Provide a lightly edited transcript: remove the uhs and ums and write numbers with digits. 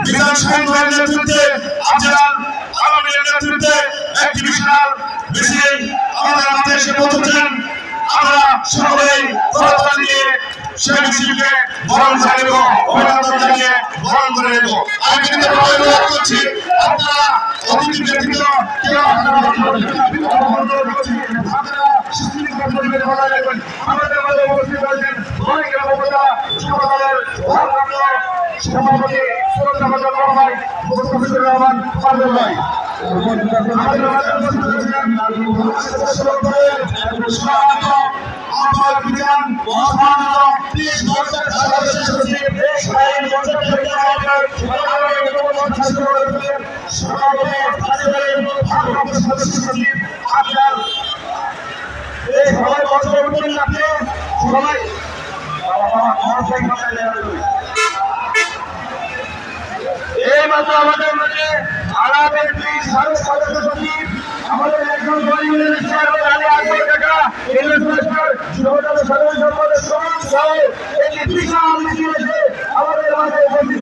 বিধান শাহীন ভাইয়ের নেতৃত্বে আফজাল আলমের নেতৃত্বে একটি বিশাল মিছিল আমাদের মাঝে এসে পৌঁছেছেন। আমরা সকলেই করতালি দিয়ে সেই মিছিলকে বরণ করে নেব, অভিনন্দন জানিয়ে বরণ করে নেব। আমি কিন্তু অনুরোধ করছি আপনারা অতিথি ব্যতীত কেউ আপনারা বজায় রাখবেন। আমাদের মাঝে উপস্থিত রয়েছেন অনেক উপজেলা যুবদলের সভাপতি শ্রদ্ধাভাজন ভাই মুস্তফিজুর রহমান পারভেজ ভাই। আমাদের মাঝে উপস্থিত রয়েছেন আমার বিধান সম্মানিত 30 বছরের সদস্য সচিব শাহীন মঞ্জুর সভাপতি সদস্য সচিব আফজাল। এই সবাই বছর উঠবেন না, আপনি সবাই এই মাত্র আমাদের মাঝে আলাপের সদস্য সচিব